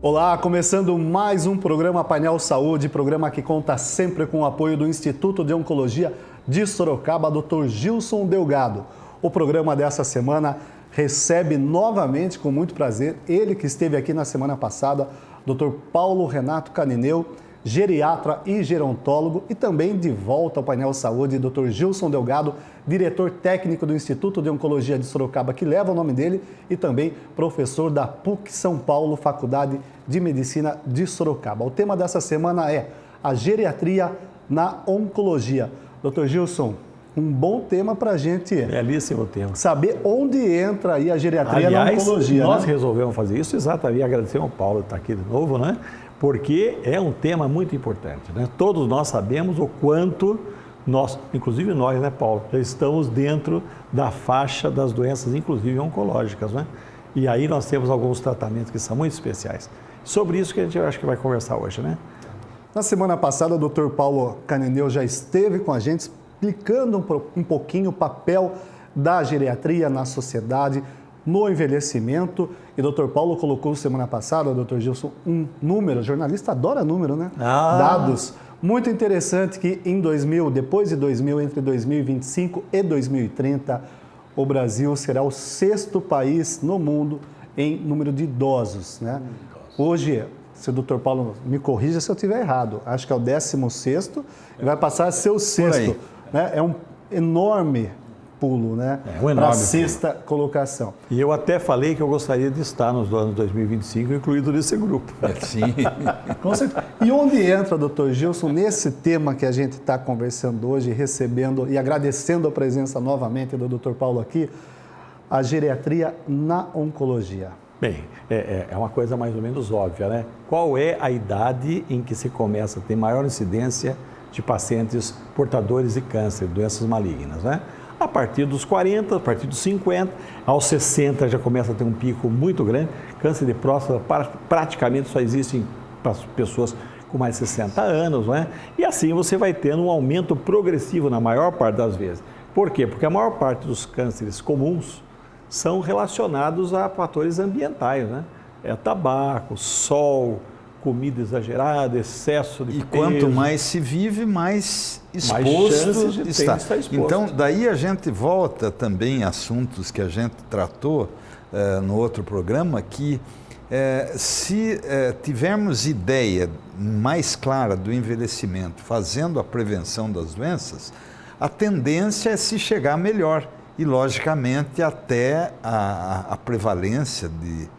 Olá, começando mais um programa Painel Saúde, programa que conta sempre com o apoio do Instituto de Oncologia de Sorocaba, Dr. Gilson Delgado. O programa dessa semana recebe novamente, com muito prazer, ele que esteve aqui na semana passada, Dr. Paulo Renato Canineu, geriatra e gerontólogo, e também de volta ao Painel Saúde, Dr. Gilson Delgado, diretor técnico do Instituto de Oncologia de Sorocaba, que leva o nome dele, e também professor da PUC São Paulo, Faculdade de Medicina de Sorocaba. O tema dessa semana é a geriatria na oncologia. Dr. Gilson, um bom tema para a gente belíssimo tema. Saber onde entra aí a geriatria na oncologia. Nós resolvemos fazer isso exatamente, agradecer ao Paulo estar aqui de novo, né? Porque é um tema muito importante, né? Todos nós sabemos o quanto nós, inclusive nós, né, Paulo, já estamos dentro da faixa das doenças, inclusive oncológicas, né? E aí nós temos alguns tratamentos que são muito especiais. Sobre isso que a gente acho que vai conversar hoje, né? Na semana passada, o Dr. Paulo Canineu já esteve com a gente explicando um pouquinho o papel da geriatria na sociedade, no envelhecimento, e o Dr. Paulo colocou semana passada, Dr. Gilson, um número, jornalista adora número, né? Dados, muito interessante que depois de 2000, entre 2025 e 2030, o Brasil será o 6º país no mundo em número de idosos, né? Hoje, se o Dr. Paulo me corrija se eu estiver errado, acho que é o 16º e vai passar a ser o 6º, né? É um enorme pulo, né? Para a 6ª colocação. E eu até falei que eu gostaria de estar nos anos 2025 incluído nesse grupo. Sim. Com certeza. E onde entra, Dr. Gilson, nesse tema que a gente está conversando hoje, recebendo e agradecendo a presença novamente do Dr. Paulo aqui, a geriatria na oncologia? Bem, é uma coisa mais ou menos óbvia, né? Qual é a idade em que se começa a ter maior incidência de pacientes portadores de câncer, doenças malignas, né? A partir dos 40, a partir dos 50, aos 60 já começa a ter um pico muito grande. Câncer de próstata praticamente só existe para pessoas com mais de 60 anos, né? E assim você vai tendo um aumento progressivo na maior parte das vezes. Por quê? Porque a maior parte dos cânceres comuns são relacionados a fatores ambientais, né? É tabaco, sol, comida exagerada, excesso de peso. E quanto mais se vive, mais exposto está. Então, daí a gente volta também a assuntos que a gente tratou no outro programa, que se tivermos ideia mais clara do envelhecimento, fazendo a prevenção das doenças, a tendência é se chegar melhor. E, logicamente, até a prevalência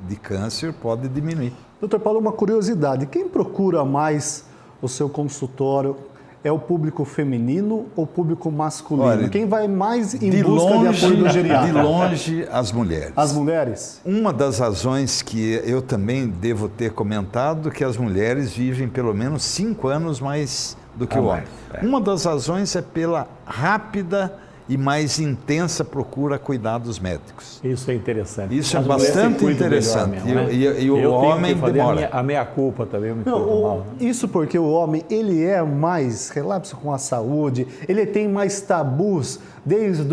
de câncer pode diminuir. Doutor Paulo, uma curiosidade, quem procura mais o seu consultório é o público feminino ou o público masculino? Olha, quem vai mais em busca de apoio do geriatra? De longe, as mulheres. As mulheres? Uma das razões que eu também devo ter comentado, que as mulheres vivem pelo menos 5 anos mais do que o homem. Uma das razões é pela rápida e mais intensa procura cuidados médicos. Isso é interessante. Isso é bastante interessante. Mesmo, né? E o homem demora. A meia-culpa também me mal, né? Isso porque o homem, ele é mais relapso com a saúde, ele tem mais tabus, desde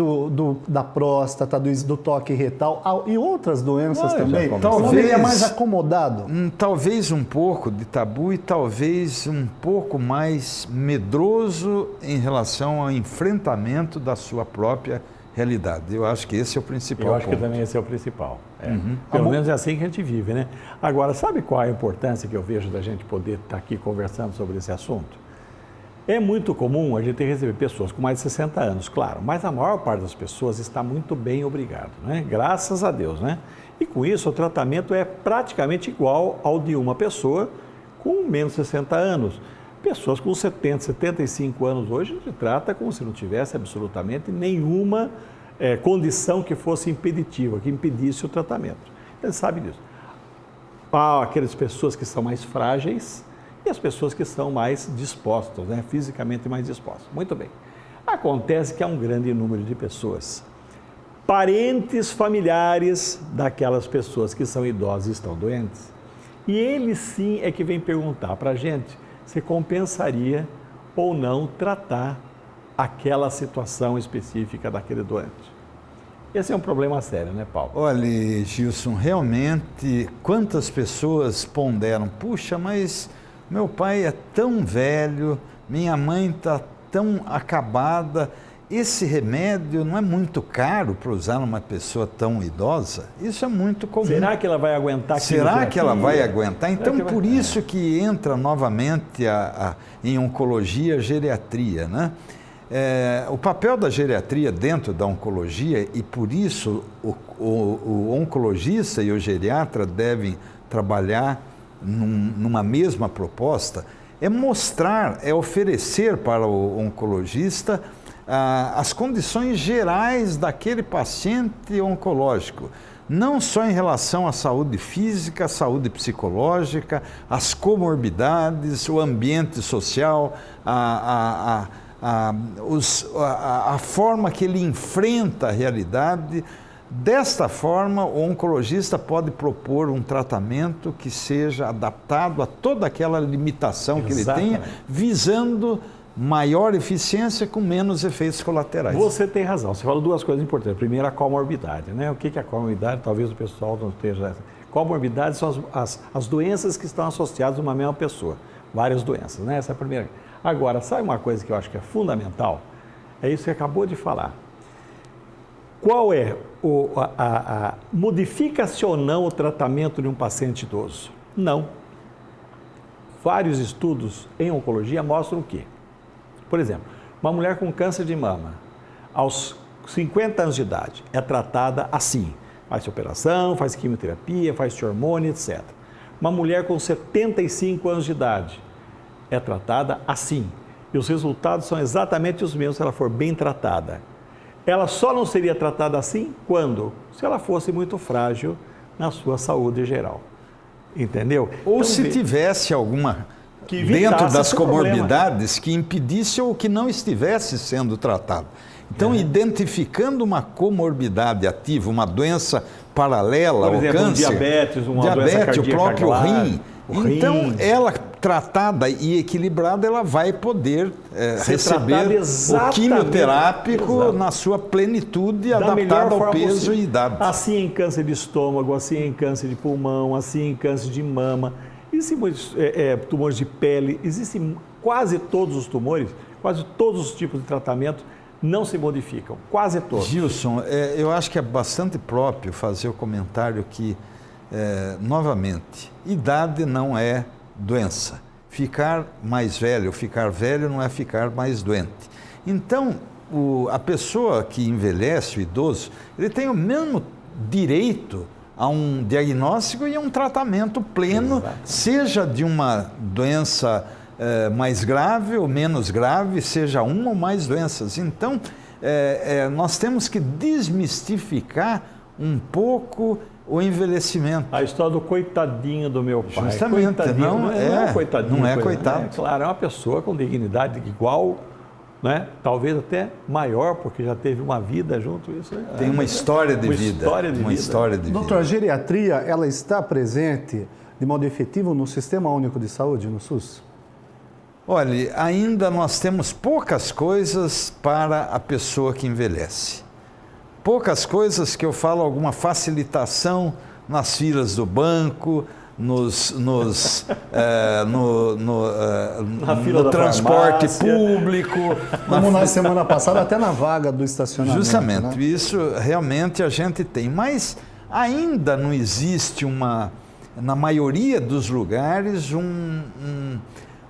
da próstata, do toque retal e outras doenças também. Talvez ele é mais acomodado. Talvez um pouco de tabu e talvez um pouco mais medroso em relação ao enfrentamento da sua própria realidade. Eu acho que esse é o principal ponto. Eu acho que também esse é o principal. Pelo menos é assim que a gente vive, né? Agora, sabe qual é a importância que eu vejo da gente poder estar aqui conversando sobre esse assunto? É muito comum a gente receber pessoas com mais de 60 anos, claro, mas a maior parte das pessoas está muito bem, obrigado, né? Graças a Deus, né? E com isso o tratamento é praticamente igual ao de uma pessoa com menos de 60 anos. Pessoas com 70, 75 anos hoje se trata como se não tivesse absolutamente nenhuma condição que fosse impeditiva, que impedisse o tratamento. Você sabe disso. Há aquelas pessoas que são mais frágeis e as pessoas que são mais dispostas, né? Fisicamente mais dispostas. Muito bem. Acontece que há um grande número de pessoas, parentes familiares daquelas pessoas que são idosas e estão doentes, e eles sim é que vêm perguntar para a gente se compensaria ou não tratar aquela situação específica daquele doente. Esse é um problema sério, né, Paulo? Olha, Gilson, realmente, quantas pessoas ponderam, puxa, mas meu pai é tão velho, minha mãe está tão acabada, esse remédio não é muito caro para usar numa pessoa tão idosa? Isso é muito comum. Será que ela vai aguentar? Será que ela vai aguentar? Então, por isso que entra novamente em oncologia a geriatria, né? O papel da geriatria dentro da oncologia, e por isso o oncologista e o geriatra devem trabalhar numa mesma proposta, é mostrar, é oferecer para o oncologista as condições gerais daquele paciente oncológico, não só em relação à saúde física, à saúde psicológica, às comorbidades, o ambiente social, a forma que ele enfrenta a realidade. Desta forma, o oncologista pode propor um tratamento que seja adaptado a toda aquela limitação que ele tenha, visando maior eficiência com menos efeitos colaterais. Você tem razão. Você falou duas coisas importantes. Primeiro, a comorbidade, né? O que é a comorbidade? Talvez o pessoal não esteja... Comorbidade são as doenças que estão associadas a uma mesma pessoa. Várias doenças, né? Essa é a primeira. Agora, sabe uma coisa que eu acho que é fundamental? É isso que acabou de falar. Qual é modifica-se ou não o tratamento de um paciente idoso? Não. Vários estudos em oncologia mostram o quê? Por exemplo, uma mulher com câncer de mama, aos 50 anos de idade, é tratada assim. Faz operação, faz quimioterapia, faz hormônio, etc. Uma mulher com 75 anos de idade é tratada assim. E os resultados são exatamente os mesmos se ela for bem tratada. Ela só não seria tratada assim quando? Se ela fosse muito frágil na sua saúde geral. Entendeu? Ou então, se tivesse alguma dentro das comorbidades que impedisse ou que não estivesse sendo tratado. Então, identificando uma comorbidade ativa, uma doença paralela ao câncer, diabetes, o próprio rim. Então, ela tratada e equilibrada, ela vai poder receber o quimioterápico na sua plenitude, adaptado ao peso e idade. Assim em câncer de estômago, assim em câncer de pulmão, assim em câncer de mama. Existem muitos tumores de pele, existem quase todos os tumores, quase todos os tipos de tratamento não se modificam, quase todos. Gilson, eu acho que é bastante próprio fazer o comentário que, novamente, idade não é doença. Ficar mais velho, ficar velho não é ficar mais doente. Então, a pessoa que envelhece, o idoso, ele tem o mesmo direito a um diagnóstico e a um tratamento pleno, seja de uma doença mais grave ou menos grave, seja uma ou mais doenças. Então, nós temos que desmistificar um pouco o envelhecimento. A história do coitadinho do meu pai. Justamente, não é coitadinho. Não é coitado. Né? Claro, é uma pessoa com dignidade igual, né? Talvez até maior, porque já teve uma vida junto isso. Tem uma história de vida. Uma história de vida. Doutor, a geriatria, ela está presente de modo efetivo no Sistema Único de Saúde, no SUS? Olha, ainda nós temos poucas coisas para a pessoa que envelhece. Poucas coisas que eu falo, alguma facilitação nas filas do banco, no transporte público. Como na semana passada, até na vaga do estacionamento. Justamente, né? Isso realmente a gente tem. Mas ainda não existe na maioria dos lugares,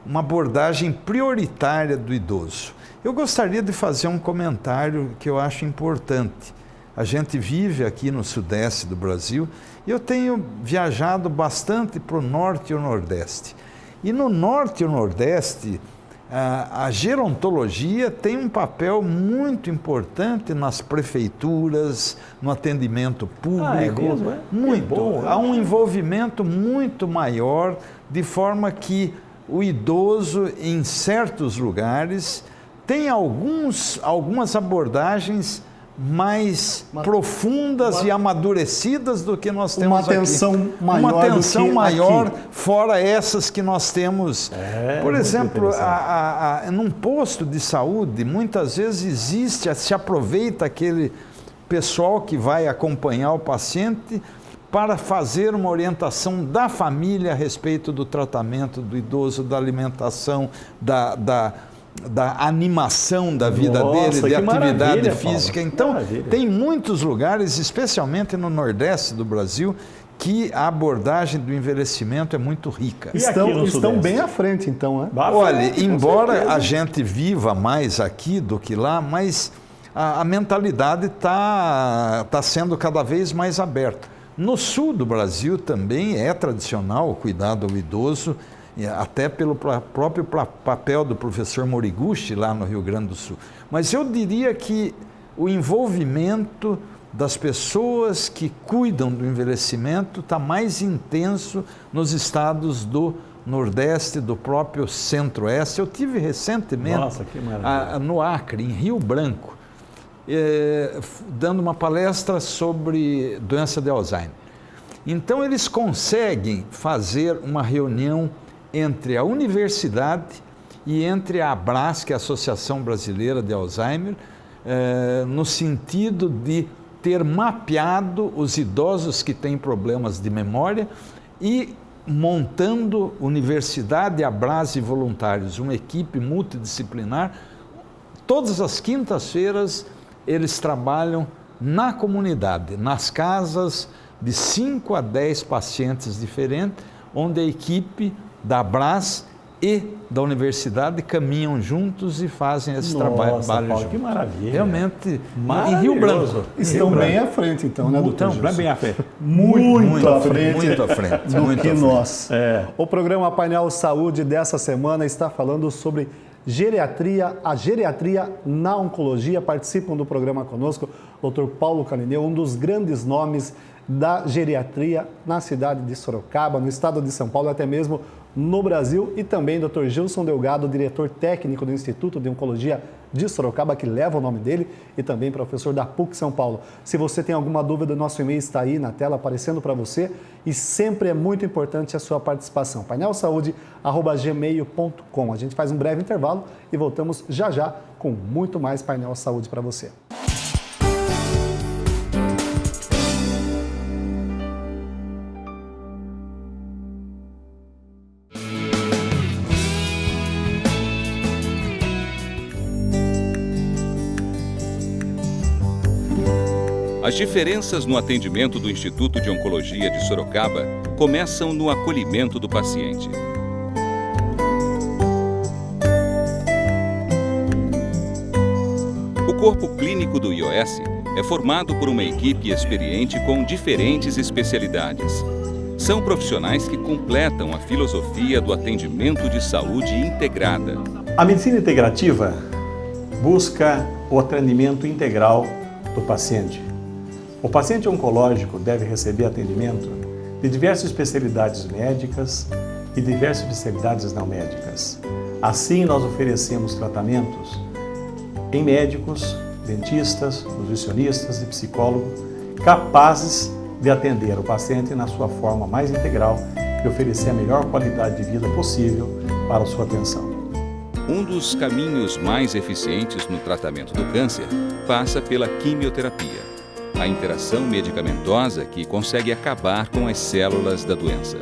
uma abordagem prioritária do idoso. Eu gostaria de fazer um comentário que eu acho importante. A gente vive aqui no sudeste do Brasil e eu tenho viajado bastante para o norte e o nordeste. E no norte e o nordeste, a gerontologia tem um papel muito importante nas prefeituras, no atendimento público. Mesmo, é? Muito. Bom, há um envolvimento muito maior, de forma que o idoso, em certos lugares, tem algumas abordagens mais profundas e amadurecidas do que nós temos aqui. Uma atenção maior, fora essas que nós temos. Por exemplo, num posto de saúde, muitas vezes se aproveita aquele pessoal que vai acompanhar o paciente para fazer uma orientação da família a respeito do tratamento do idoso, da alimentação, da animação da vida dele, de atividade física. Então, tem muitos lugares, especialmente no Nordeste do Brasil, que a abordagem do envelhecimento é muito rica. Estão bem à frente, então, né? Olha, embora a gente viva mais aqui do que lá, mas a mentalidade está sendo cada vez mais aberta. No sul do Brasil também é tradicional o cuidado ao idoso, até pelo próprio papel do professor Moriguchi lá no Rio Grande do Sul. Mas eu diria que o envolvimento das pessoas que cuidam do envelhecimento está mais intenso nos estados do Nordeste, do próprio Centro-Oeste. Eu tive recentemente no Acre, em Rio Branco, dando uma palestra sobre doença de Alzheimer. Então eles conseguem fazer uma reunião entre a universidade e entre a ABRAS, que é a Associação Brasileira de Alzheimer, no sentido de ter mapeado os idosos que têm problemas de memória e montando universidade, ABRAS e voluntários, uma equipe multidisciplinar. Todas as quintas-feiras eles trabalham na comunidade, nas casas de 5 a 10 pacientes diferentes, onde a equipe da ABRAS e da universidade caminham juntos e fazem esse trabalho juntos. Que maravilha! Realmente, em Rio Branco. Estão bem à frente, então, né, doutor? Estão bem à frente. Muito à frente do que nós. O programa Painel Saúde dessa semana está falando sobre a geriatria na oncologia. Participam do programa conosco o Dr. Paulo Canindeu, um dos grandes nomes da geriatria na cidade de Sorocaba, no estado de São Paulo, até mesmo no Brasil, e também Dr. Gilson Delgado, diretor técnico do Instituto de Oncologia de Sorocaba, que leva o nome dele, e também professor da PUC São Paulo. Se você tem alguma dúvida, nosso e-mail está aí na tela aparecendo para você, e sempre é muito importante a sua participação. painelsaude@gmail.com. A gente faz um breve intervalo e voltamos já já com muito mais Painel Saúde para você. As diferenças no atendimento do Instituto de Oncologia de Sorocaba começam no acolhimento do paciente. O corpo clínico do IOS é formado por uma equipe experiente com diferentes especialidades. São profissionais que completam a filosofia do atendimento de saúde integrada. A medicina integrativa busca o atendimento integral do paciente. O paciente oncológico deve receber atendimento de diversas especialidades médicas e diversas especialidades não médicas. Assim, nós oferecemos tratamentos em médicos, dentistas, nutricionistas e psicólogos capazes de atender o paciente na sua forma mais integral e oferecer a melhor qualidade de vida possível para a sua atenção. Um dos caminhos mais eficientes no tratamento do câncer passa pela quimioterapia, a interação medicamentosa que consegue acabar com as células da doença.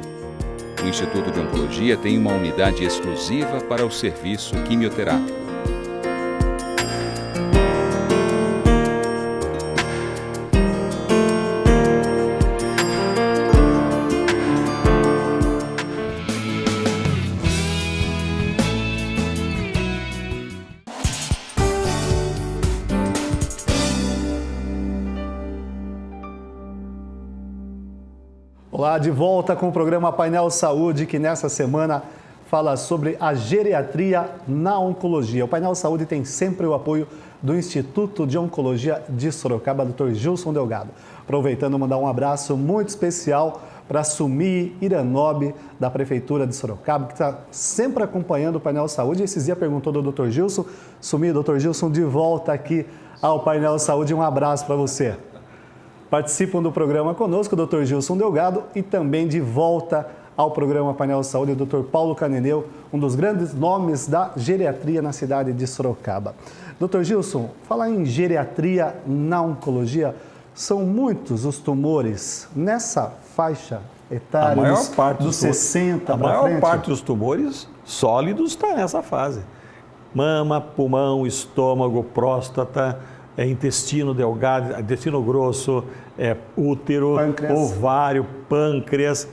O Instituto de Oncologia tem uma unidade exclusiva para o serviço quimioterápico. Olá, de volta com o programa Painel Saúde, que nessa semana fala sobre a geriatria na oncologia. O Painel Saúde tem sempre o apoio do Instituto de Oncologia de Sorocaba, Dr. Gilson Delgado. Aproveitando, mandar um abraço muito especial para Sumi Iranobi, da Prefeitura de Sorocaba, que está sempre acompanhando o Painel Saúde. Esses dias perguntou do Dr. Gilson. Sumi, Dr. Gilson, de volta aqui ao Painel Saúde. Um abraço para você. Participam do programa conosco o Dr. Gilson Delgado e também de volta ao programa Painel Saúde, o Dr. Paulo Caneneu, um dos grandes nomes da geriatria na cidade de Sorocaba. Dr. Gilson, falar em geriatria na oncologia, são muitos os tumores nessa faixa etária, a maior parte dos 60 para frente? A maior parte dos tumores sólidos está nessa fase. Mama, pulmão, estômago, próstata, intestino delgado, intestino grosso, útero, pâncreas. Ovário, pâncreas.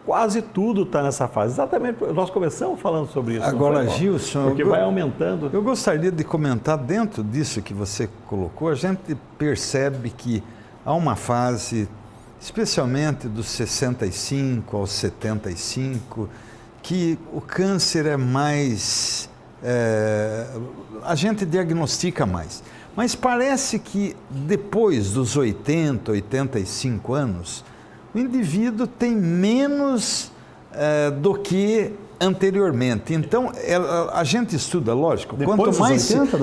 Quase tudo está nessa fase. Exatamente, nós começamos falando sobre isso. Agora, Gilson, porque vai aumentando. Eu gostaria de comentar, dentro disso que você colocou, a gente percebe que há uma fase, especialmente dos 65 aos 75, que o câncer é mais... a gente diagnostica mais. Mas parece que depois dos 80, 85 anos, o indivíduo tem menos do que anteriormente. Então, a gente estuda, lógico,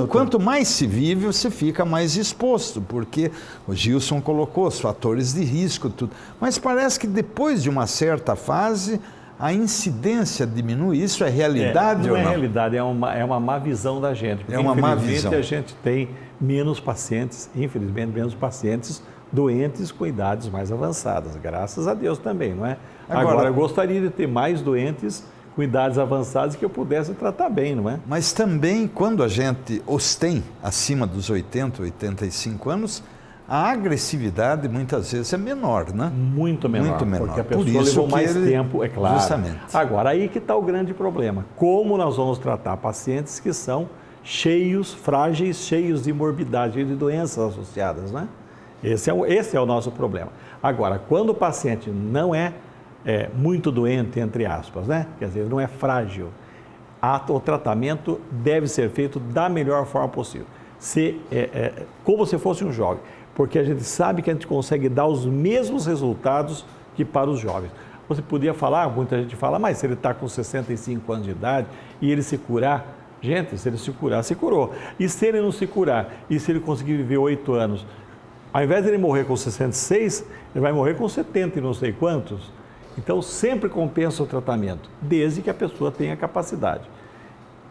quanto mais se vive, você fica mais exposto, porque o Gilson colocou os fatores de risco, tudo. Mas parece que depois de uma certa fase, a incidência diminui. Isso é realidade ou não? Não é realidade, é uma má visão da gente. Porque, é uma má visão. A gente tem menos pacientes, infelizmente, menos pacientes doentes com idades mais avançadas. Graças a Deus também, não é? Agora eu gostaria de ter mais doentes com idades avançadas que eu pudesse tratar bem, não é? Mas também, quando a gente os tem acima dos 80, 85 anos, a agressividade muitas vezes é menor, né? Muito menor. Muito menor. Porque a pessoa levou mais tempo, é claro. Justamente. Agora, aí que está o grande problema. Como nós vamos tratar pacientes que são cheios, frágeis, cheios de morbidade, cheios de doenças associadas, né? Esse é o nosso problema. Agora, quando o paciente não é muito doente, entre aspas, né? Quer dizer, não é frágil, o tratamento deve ser feito da melhor forma possível. Como se fosse um jovem, porque a gente sabe que a gente consegue dar os mesmos resultados que para os jovens. Você podia falar, muita gente fala, mas se ele está com 65 anos de idade e ele se curar, gente, se ele se curar, se curou. E se ele não se curar, e se ele conseguir viver 8 anos, ao invés de ele morrer com 66, ele vai morrer com 70 e não sei quantos. Então, sempre compensa o tratamento, desde que a pessoa tenha capacidade.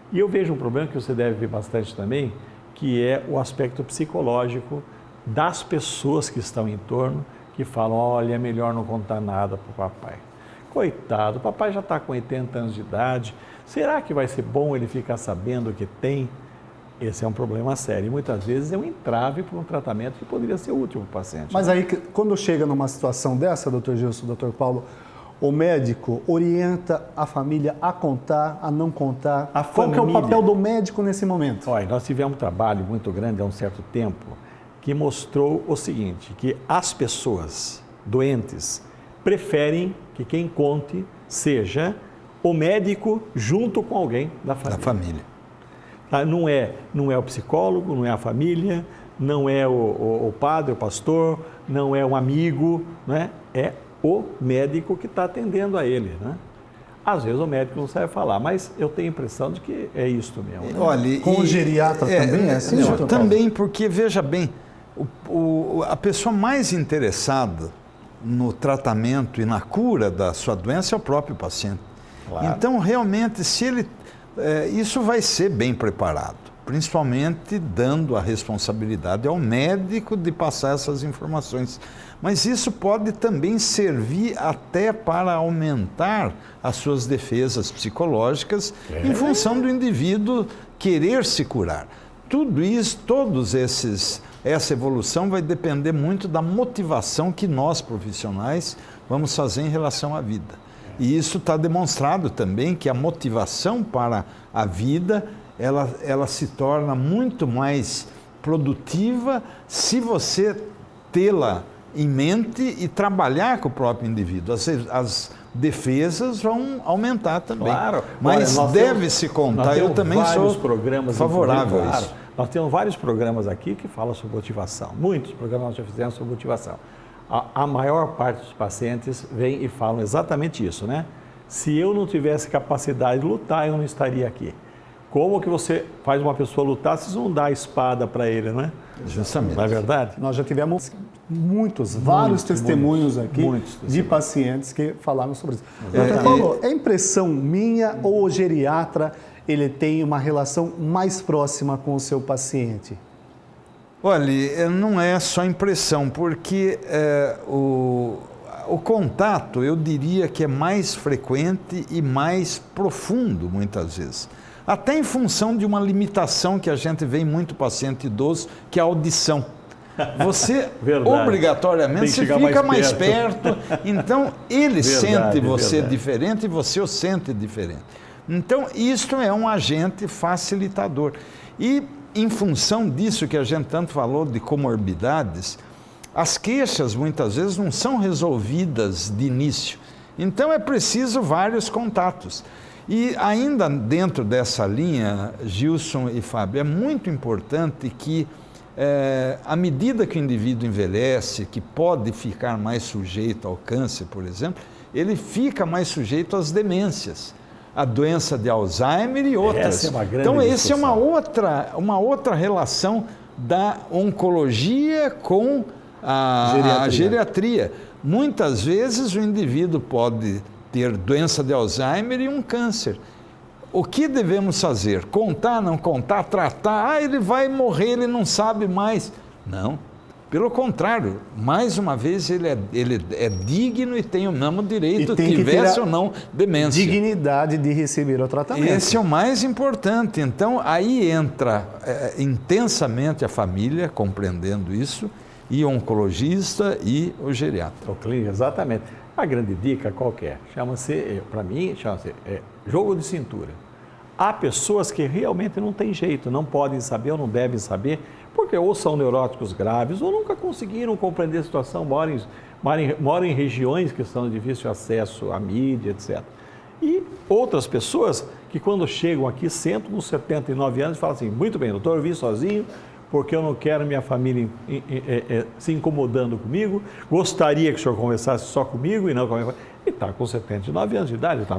E eu vejo um problema que você deve ver bastante também, que é o aspecto psicológico das pessoas que estão em torno, que falam, olha, é melhor não contar nada para o papai. Coitado, o papai já está com 80 anos de idade, será que vai ser bom ele ficar sabendo o que tem? Esse é um problema sério e muitas vezes é um entrave para um tratamento que poderia ser útil para o paciente. Mas aí, quando chega numa situação dessa, doutor Gilson, doutor Paulo, o médico orienta a família a contar, a não contar. Qual que é o papel do médico nesse momento? Olha, nós tivemos um trabalho muito grande há um certo tempo que mostrou o seguinte, que as pessoas doentes preferem que quem conte seja o médico junto com alguém da família. Da família. Não é o psicólogo, não é a família, não é o padre, o pastor, não é um amigo, né? É o médico que está atendendo a ele, né? Às vezes o médico não sabe falar, mas eu tenho a impressão de que é isto mesmo. Né? Olha, com o geriatra também é assim? Também, porque, veja bem, a pessoa mais interessada no tratamento e na cura da sua doença é o próprio paciente. Claro. Então, realmente, se ele... isso vai ser bem preparado, principalmente dando a responsabilidade ao médico de passar essas informações. Mas isso pode também servir até para aumentar as suas defesas psicológicas em função do indivíduo querer se curar. Tudo isso, essa evolução vai depender muito da motivação que nós, profissionais, vamos fazer em relação à vida. E isso está demonstrado também que a motivação para a vida, ela se torna muito mais produtiva se você tê-la em mente e trabalhar com o próprio indivíduo. As defesas vão aumentar também. Claro. Mas deve-se contar, eu também sou favorável a isso. Nós temos vários programas aqui que falam sobre motivação. Muitos programas nós já fizemos sobre motivação. A maior parte dos pacientes vem e falam exatamente isso, né? Se eu não tivesse capacidade de lutar, eu não estaria aqui. Como que você faz uma pessoa lutar se você não dá a espada para ele, né? Justamente. Não é verdade? Nós já tivemos vários testemunhos aqui de pacientes que falaram sobre isso. Doutor Paulo, é impressão minha ou o geriatra ele tem uma relação mais próxima com o seu paciente? Olha, não é só impressão, porque o contato, eu diria que é mais frequente e mais profundo, muitas vezes. Até em função de uma limitação que a gente vê em muito paciente idoso, que é a audição. Você, obrigatoriamente, você fica mais perto, então ele sente você diferente e você o sente diferente. Então, isto é um agente facilitador. E, em função disso que a gente tanto falou de comorbidades, as queixas, muitas vezes, não são resolvidas de início. Então, é preciso vários contatos. E, ainda dentro dessa linha, Gilson e Fábio, é muito importante que, à medida que o indivíduo envelhece, que pode ficar mais sujeito ao câncer, por exemplo, ele fica mais sujeito às demências, a doença de Alzheimer e outras. Então, essa é uma outra relação da oncologia com a geriatria. Muitas vezes o indivíduo pode ter doença de Alzheimer e um câncer. O que devemos fazer? Contar, não contar, tratar? Ele vai morrer, ele não sabe mais. Não. Pelo contrário, mais uma vez ele é digno e tem o mesmo direito, tivesse ou não demência. Dignidade de receber o tratamento. Esse é o mais importante. Então, aí entra intensamente a família, compreendendo isso, e o oncologista e o geriatra. O clínico, exatamente. A grande dica qualquer, para mim, chama-se jogo de cintura. Há pessoas que realmente não tem jeito, não podem saber ou não devem saber, porque ou são neuróticos graves ou nunca conseguiram compreender a situação, moram em regiões que são de difícil acesso à mídia, etc. E outras pessoas que quando chegam aqui, sentam com 79 anos e falam assim, muito bem, doutor, eu vim sozinho, porque eu não quero minha família se incomodando comigo, gostaria que o senhor conversasse só comigo e não com a minha família. E está com 79 anos de idade, está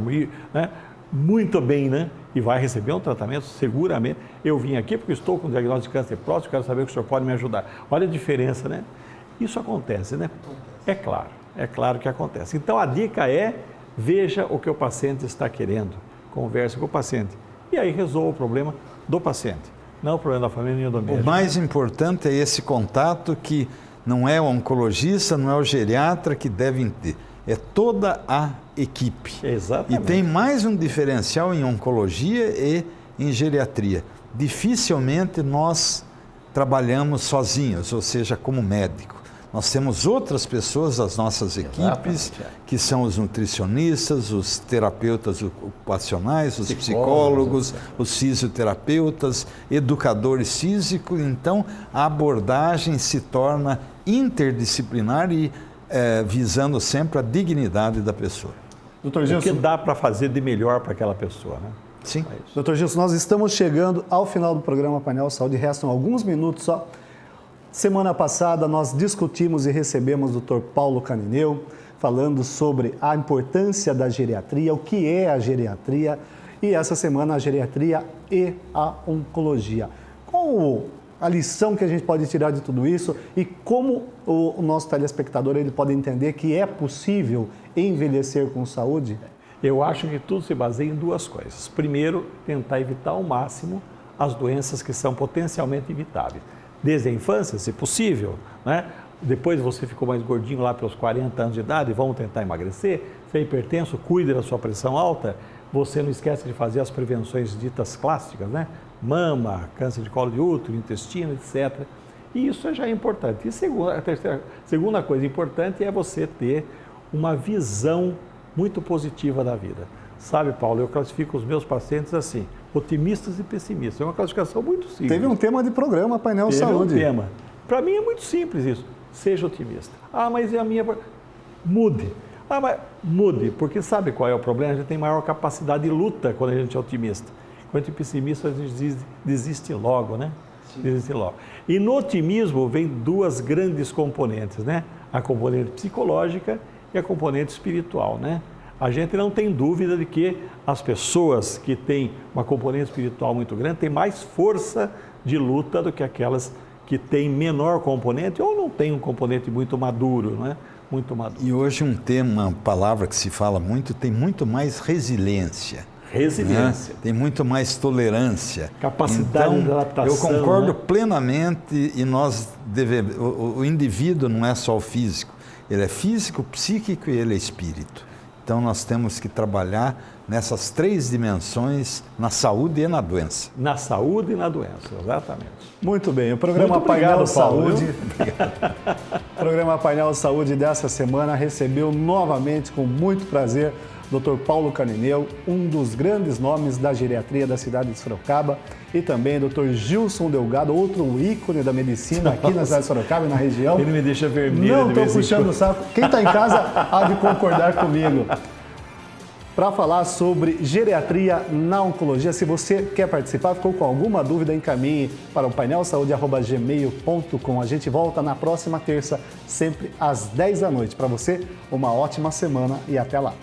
muito bem, né? E vai receber um tratamento seguramente. Eu vim aqui porque estou com diagnóstico de câncer próstata, quero saber que o senhor pode me ajudar. Olha a diferença, né? Isso acontece, né? É claro que acontece. Então a dica é, veja o que o paciente está querendo, converse com o paciente e aí resolva o problema do paciente. Não o problema da família nem do médico. O mais importante é esse contato que não é o oncologista, não é o geriatra que devem ter. É toda a equipe. Exatamente. E tem mais um diferencial em oncologia e em geriatria. Dificilmente nós trabalhamos sozinhos, ou seja, como médico. Nós temos outras pessoas das nossas equipes, que são os nutricionistas, os terapeutas ocupacionais, os psicólogos, os fisioterapeutas, educadores físicos. Então, a abordagem se torna interdisciplinar e visando sempre a dignidade da pessoa. Doutor Gilson, o que dá para fazer de melhor para aquela pessoa, né? Sim. Doutor Gilson, nós estamos chegando ao final do programa Painel Saúde, restam alguns minutos só. Semana passada nós discutimos e recebemos o Dr. Paulo Canineu, falando sobre a importância da geriatria, o que é a geriatria, e essa semana a geriatria e a oncologia. Qual a lição que a gente pode tirar de tudo isso e como o nosso telespectador ele pode entender que é possível envelhecer com saúde? Eu acho que tudo se baseia em duas coisas. Primeiro, tentar evitar ao máximo as doenças que são potencialmente evitáveis. Desde a infância, se possível, né? Depois você ficou mais gordinho lá pelos 40 anos de idade, vamos tentar emagrecer. Se é hipertenso, cuide da sua pressão alta. Você não esquece de fazer as prevenções ditas clássicas, né? Mama, câncer de colo de útero, intestino, etc. E isso já é importante. E segunda coisa importante é você ter uma visão muito positiva da vida. Sabe, Paulo, eu classifico os meus pacientes assim, otimistas e pessimistas. É uma classificação muito simples. Teve um tema de programa, Painel Saúde. Teve um tema. Para mim é muito simples isso. Seja otimista. Ah, mas e a minha... Mude. Ah, mas mude, porque sabe qual é o problema? A gente tem maior capacidade de luta quando a gente é otimista. Quando a gente é pessimista, a gente desiste logo, né? Sim. Desiste logo. E no otimismo vem duas grandes componentes, né? A componente psicológica e a componente espiritual, né? A gente não tem dúvida de que as pessoas que têm uma componente espiritual muito grande têm mais força de luta do que aquelas que tem menor componente ou não tem um componente muito maduro, não é? Muito maduro. E hoje uma palavra que se fala muito, tem muito mais resiliência. Resiliência. Né? Tem muito mais tolerância. Capacidade então, de adaptação. Eu concordo, né? Plenamente, e nós devemos. O indivíduo não é só o físico, ele é físico, psíquico e ele é espírito. Então nós temos que trabalhar nessas 3 dimensões, na saúde e na doença. Na saúde e na doença, exatamente. Muito bem, o programa Painel Saúde. O programa Painel Saúde dessa semana recebeu novamente, com muito prazer, Dr. Paulo Caneneu, um dos grandes nomes da geriatria da cidade de Sorocaba, e também Dr. Gilson Delgado, outro ícone da medicina aqui na cidade de Sorocaba e na região. Ele me deixa vermelho. Não estou puxando o saco. Quem está em casa há de concordar comigo. Para falar sobre geriatria na oncologia, se você quer participar, ficou com alguma dúvida, encaminhe para o painelsaude@gmail.com. A gente volta na próxima terça, sempre às 10 da noite. Para você, uma ótima semana e até lá.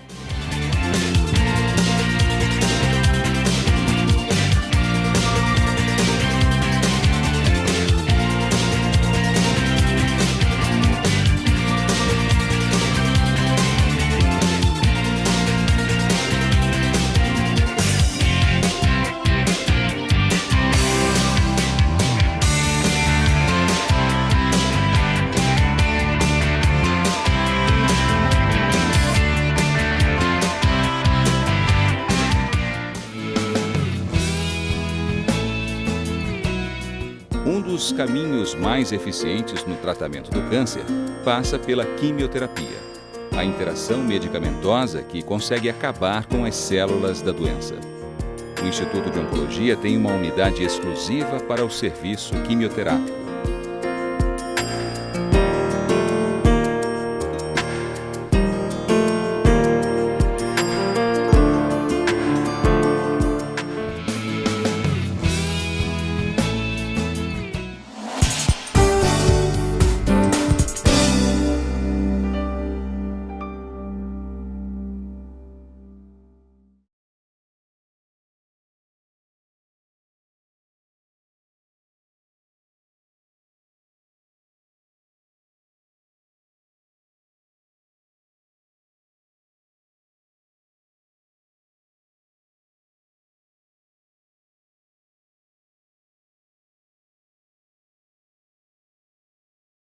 Um dos caminhos mais eficientes no tratamento do câncer passa pela quimioterapia, a interação medicamentosa que consegue acabar com as células da doença. O Instituto de Oncologia tem uma unidade exclusiva para o serviço quimioterápico.